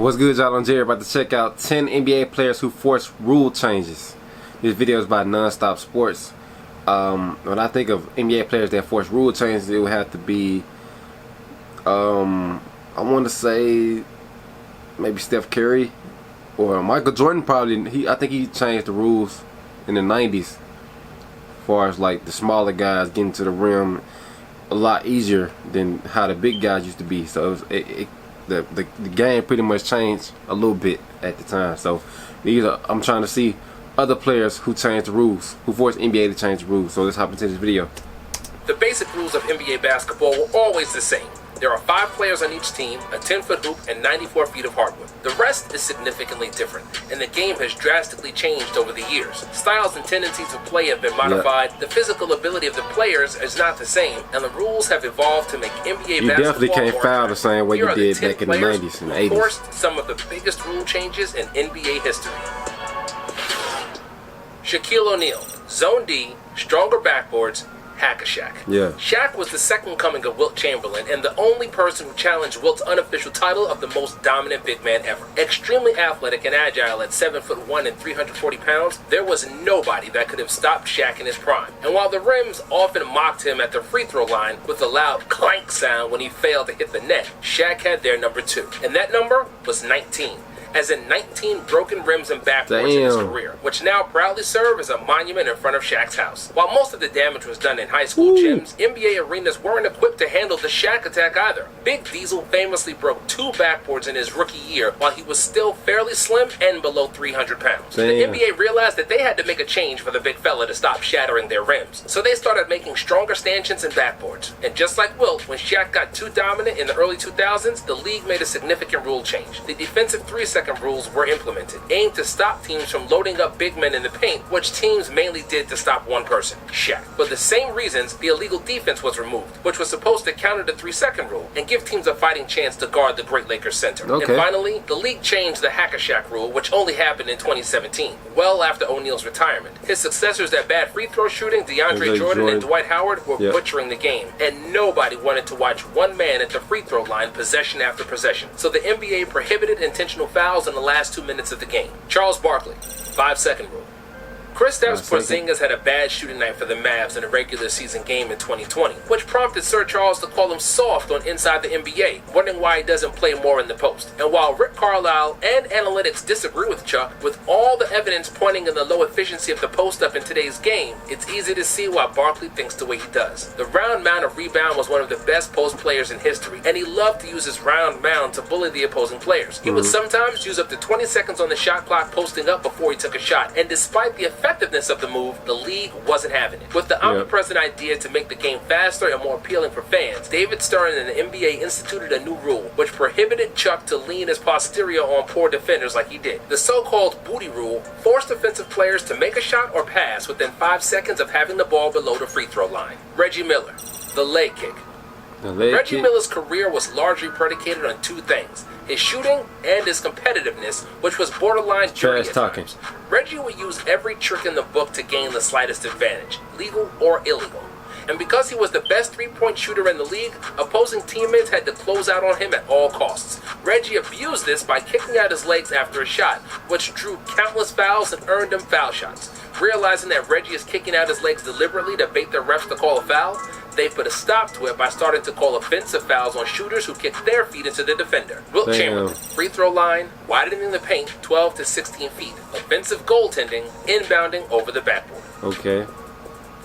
What's good, y'all? I'm Jerry, about to check out 10 NBA players who forced rule changes. This video is by Nonstop Sports. When I think of NBA players that force rule changes, it would have to be, I want to say maybe Steph Curry or Michael Jordan. Probably, I think he changed the rules in the 90s as far as like the smaller guys getting to the rim a lot easier than how the big guys used to be. So the game pretty much changed a little bit at the time. So I'm trying to see other players who changed the rules, who forced NBA to change the rules. So let's hop into this video. The basic rules of NBA basketball were always the same. There are 5 players on each team, a 10-foot hoop, and 94 feet of hardwood. The rest is significantly different, and the game has drastically changed over the years. Styles and tendencies of play have been modified, the physical ability of the players is not the same, and the rules have evolved to make NBA you basketball definitely can't foul the same way you did back in the 90s and 80s. Forced some of the biggest rule changes in NBA history. Shaquille O'Neal, Zone D, stronger backboards, Hack-a-Shaq. Yeah. Shaq was the second coming of Wilt Chamberlain and the only person who challenged Wilt's unofficial title of the most dominant big man ever. Extremely athletic and agile at 7'1" and 340 pounds, there was nobody that could have stopped Shaq in his prime. And while the rims often mocked him at the free throw line with a loud clank sound when he failed to hit the net, Shaq had their number 2. And that number was 19. As in 19 broken rims and backboards in his career, which now proudly serve as a monument in front of Shaq's house. While most of the damage was done in high school gyms, NBA arenas weren't equipped to handle the Shaq attack either. Big Diesel famously broke 2 backboards in his rookie year while he was still fairly slim and below 300 pounds. The NBA realized that they had to make a change for the big fella to stop shattering their rims. So they started making stronger stanchions and backboards. And just like Wilt, when Shaq got too dominant in the early 2000s, the league made a significant rule change. The defensive 3-second rules were implemented, aimed to stop teams from loading up big men in the paint, which teams mainly did to stop one person, Shaq. For the same reasons, the illegal defense was removed, which was supposed to counter the 3-second rule and give teams a fighting chance to guard the great Lakers center. And finally, the league changed the Hack-a-Shaq rule, which only happened in 2017, well after O'Neal's retirement. His successors at bad free throw shooting, DeAndre Jordan and Dwight Howard, were butchering the game, and nobody wanted to watch one man at the free throw line possession after possession. So the NBA prohibited intentional fouls in the last 2 minutes of the game. Charles Barkley, 5-second rule. Kristaps Porzingis had a bad shooting night for the Mavs in a regular season game in 2020, which prompted Sir Charles to call him soft on Inside the NBA, wondering why he doesn't play more in the post. And while Rick Carlisle and analytics disagree with Chuck, with all the evidence pointing in the low efficiency of the post-up in today's game, it's easy to see why Barkley thinks the way he does. The round mound of rebound was one of the best post players in history, and he loved to use his round mound to bully the opposing players. He would sometimes use up to 20 seconds on the shot clock posting up before he took a shot, and despite the effectiveness of the move, the league wasn't having it. With the omnipresent idea to make the game faster and more appealing for fans, David Stern and the NBA instituted a new rule, which prohibited Chuck to lean his posterior on poor defenders like he did. The so-called booty rule forced offensive players to make a shot or pass within 5 seconds of having the ball below the free throw line. Reggie Miller, the leg kick. Reggie Miller's career was largely predicated on 2 things: his shooting and his competitiveness, which was borderline dirty at times. Reggie would use every trick in the book to gain the slightest advantage, legal or illegal. And because he was the best 3-point shooter in the league, opposing teammates had to close out on him at all costs. Reggie abused this by kicking out his legs after a shot, which drew countless fouls and earned him foul shots. Realizing that Reggie is kicking out his legs deliberately to bait the refs to call a foul, they put a stop to it by starting to call offensive fouls on shooters who kick their feet into the defender. Wilt Chamberlain, free throw line, widening the paint 12 to 16 feet, offensive goaltending, inbounding over the backboard.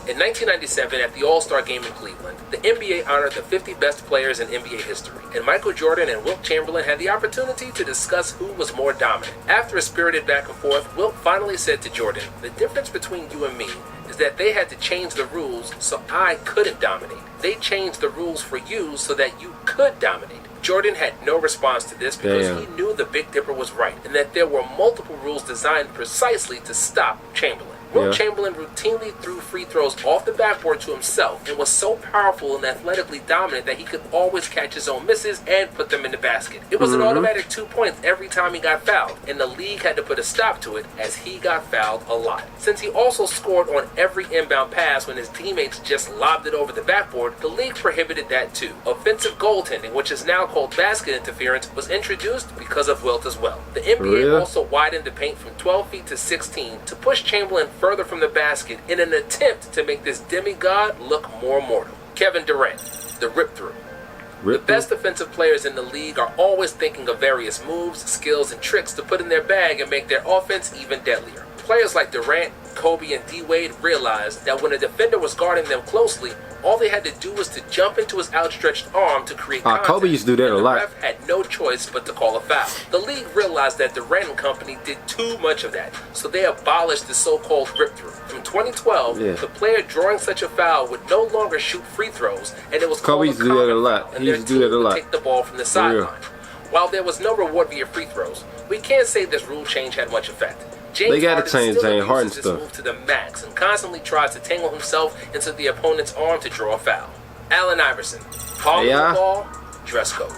In 1997, at the All-Star Game in Cleveland, the NBA honored the 50 best players in NBA history, and Michael Jordan and Wilt Chamberlain had the opportunity to discuss who was more dominant. After a spirited back and forth, Wilt finally said to Jordan, "The difference between you and me is that they had to change the rules so I couldn't dominate. They changed the rules for you so that you could dominate." Jordan had no response to this because he knew the Big Dipper was right, and that there were multiple rules designed precisely to stop Chamberlain. Wilt Chamberlain routinely threw free throws off the backboard to himself and was so powerful and athletically dominant that he could always catch his own misses and put them in the basket. It was an automatic 2 points every time he got fouled, and the league had to put a stop to it as he got fouled a lot. Since he also scored on every inbound pass when his teammates just lobbed it over the backboard, the league prohibited that too. Offensive goaltending, which is now called basket interference, was introduced because of Wilt as well. The NBA also widened the paint from 12 feet to 16 to push Chamberlain further from the basket in an attempt to make this demigod look more mortal. Kevin Durant, the rip-through. The best defensive players in the league are always thinking of various moves, skills, and tricks to put in their bag and make their offense even deadlier. Players like Durant, Kobe, and D-Wade realized that when a defender was guarding them closely, all they had to do was to jump into his outstretched arm to create contact. Kobe used to do that a lot. The ref had no choice but to call a foul. The league realized that Durant and company did too much of that, so they abolished the so-called rip-through. From 2012, the player drawing such a foul would no longer shoot free throws, and it was Kobe used to do that a lot. He used to do that a lot. Take the ball from the sideline. While there was no reward via free throws, we can't say this rule change had much effect. They got to change James Harden stuff. Move to the max and constantly tries to tangle himself into the opponent's arm to draw a foul. Allen Iverson, palm the ball, dress code.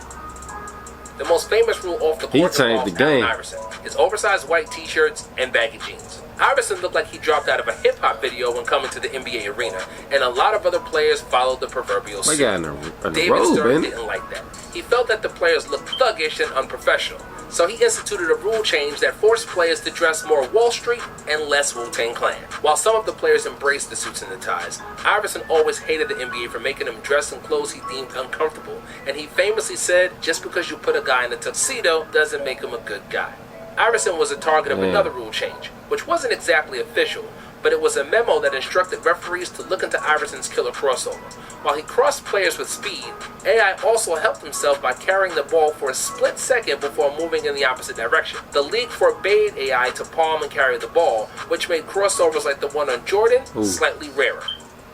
The most famous rule off the court involves Allen Iverson, his oversized white t-shirts and baggy jeans. Iverson looked like he dropped out of a hip-hop video when coming to the NBA arena, and a lot of other players followed the proverbial suit. David Stern didn't like that. He felt that the players looked thuggish and unprofessional, so he instituted a rule change that forced players to dress more Wall Street and less Wu-Tang Clan. While some of the players embraced the suits and the ties, Iverson always hated the NBA for making him dress in clothes he deemed uncomfortable, and he famously said, just because you put a guy in a tuxedo doesn't make him a good guy. Iverson was a target of another rule change, which wasn't exactly official, but it was a memo that instructed referees to look into Iverson's killer crossover. While he crossed players with speed, AI also helped himself by carrying the ball for a split second before moving in the opposite direction. The league forbade AI to palm and carry the ball, which made crossovers like the one on Jordan slightly rarer.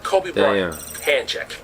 Kobe Bryant, hand check.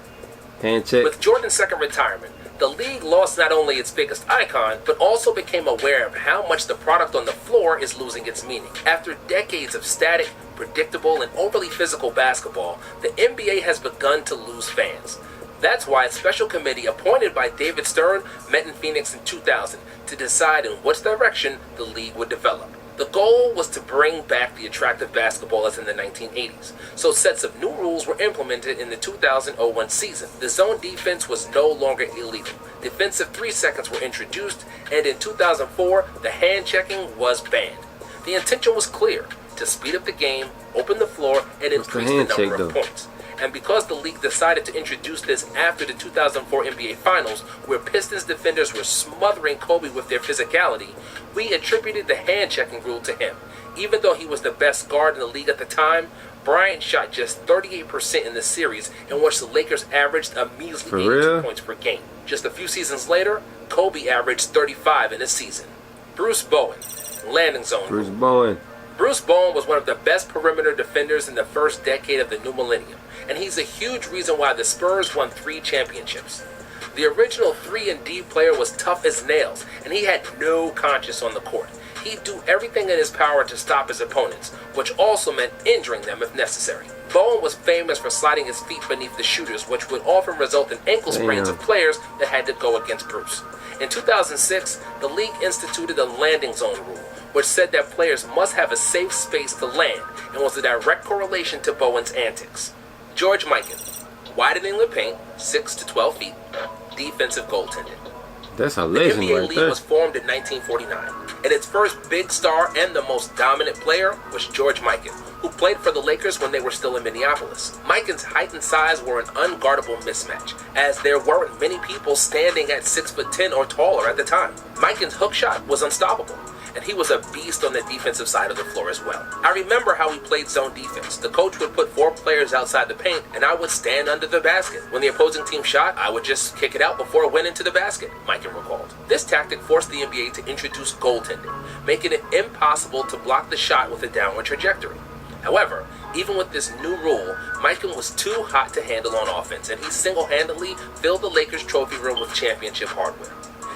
With Jordan's second retirement, the league lost not only its biggest icon, but also became aware of how much the product on the floor is losing its meaning. After decades of static, predictable, and overly physical basketball, the NBA has begun to lose fans. That's why a special committee appointed by David Stern met in Phoenix in 2000 to decide in which direction the league would develop. The goal was to bring back the attractive basketball as in the 1980s, so sets of new rules were implemented in the 2001 season. The zone defense was no longer illegal. Defensive 3 seconds were introduced, and in 2004, the hand checking was banned. The intention was clear: to speed up the game, open the floor, and increase the number of points. And because the league decided to introduce this after the 2004 NBA Finals, where Pistons defenders were smothering Kobe with their physicality, we attributed the hand-checking rule to him. Even though he was the best guard in the league at the time, Bryant shot just 38% in the series, in which the Lakers averaged a measly 82 points per game. Just a few seasons later, Kobe averaged 35 in a season. Bruce Bowen, landing zone. Bruce Bowen was one of the best perimeter defenders in the first decade of the new millennium, and he's a huge reason why the Spurs won 3 championships. The original 3-and-D player was tough as nails, and he had no conscience on the court. He'd do everything in his power to stop his opponents, which also meant injuring them if necessary. Bowen was famous for sliding his feet beneath the shooters, which would often result in ankle sprains of players that had to go against Bruce. In 2006, the league instituted a landing zone rule, which said that players must have a safe space to land, and was a direct correlation to Bowen's antics. George Mikan, widening the paint, 6 to 12 feet, defensive goaltending. That's a legend The NBA right League there. was formed in 1949, and its first big star and the most dominant player was George Mikan, who played for the Lakers when they were still in Minneapolis. Mikan's height and size were an unguardable mismatch, as there weren't many people standing at 6'10" or taller at the time. Mikan's hook shot was unstoppable, and he was a beast on the defensive side of the floor as well. I remember how he played zone defense. The coach would put 4 players outside the paint, and I would stand under the basket. When the opposing team shot, I would just kick it out before it went into the basket, Mikan recalled. This tactic forced the NBA to introduce goaltending, making it impossible to block the shot with a downward trajectory. However, even with this new rule, Mikan was too hot to handle on offense, and he single-handedly filled the Lakers trophy room with championship hardware.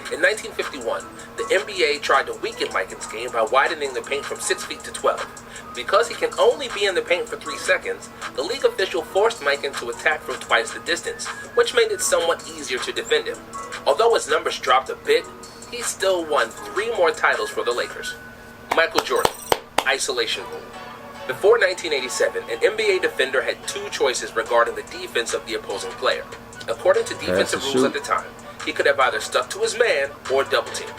In 1951, the NBA tried to weaken Mikan's game by widening the paint from 6 feet to 12. Because he can only be in the paint for 3 seconds, the league official forced Mikan to attack from twice the distance, which made it somewhat easier to defend him. Although his numbers dropped a bit, he still won 3 more titles for the Lakers. Michael Jordan, isolation rule. Before 1987, an NBA defender had 2 choices regarding the defense of the opposing player. According to defensive rules at the time, he could have either stuck to his man or double teamed.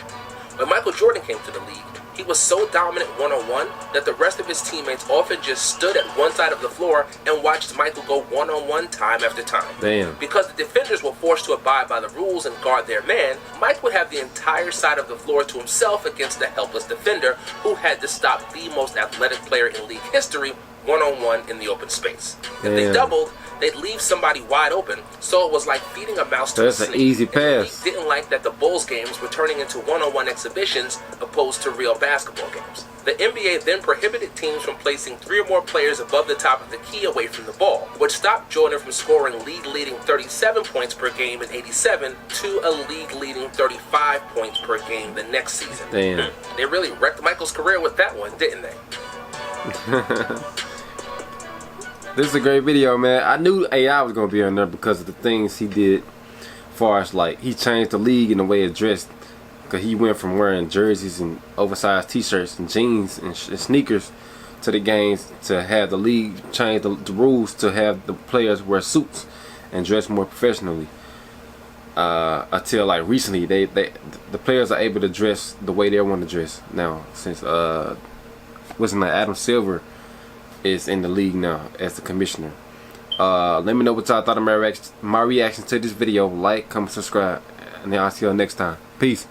When Michael Jordan came to the league, he was so dominant one-on-one that the rest of his teammates often just stood at one side of the floor and watched Michael go one-on-one time after time. Damn. Because the defenders were forced to abide by the rules and guard their man, Mike would have the entire side of the floor to himself against the helpless defender who had to stop the most athletic player in league history one-on-one in the open space. If they doubled, they'd leave somebody wide open, so it was like feeding a mouse to a snake. That's an easy pass. He didn't like that the Bulls games were turning into one-on-one exhibitions opposed to real basketball games. The NBA then prohibited teams from placing 3 or more players above the top of the key away from the ball, which stopped Jordan from scoring league-leading 37 points per game in '87 to a league-leading 35 points per game the next season. Damn. They really wrecked Michael's career with that one, didn't they? This is a great video, man. I knew AI was gonna be on there because of the things he did. As far as like he changed the league in the way it dressed, because he went from wearing jerseys and oversized T-shirts and jeans and sneakers to the games to have the league change the rules to have the players wear suits and dress more professionally. Until like recently, the players are able to dress the way they want to dress now. Since wasn't like Adam Silver is in the league now as the commissioner. Let me know what y'all thought of my reaction to this video. Like, comment, subscribe, and then I'll see y'all next time. Peace.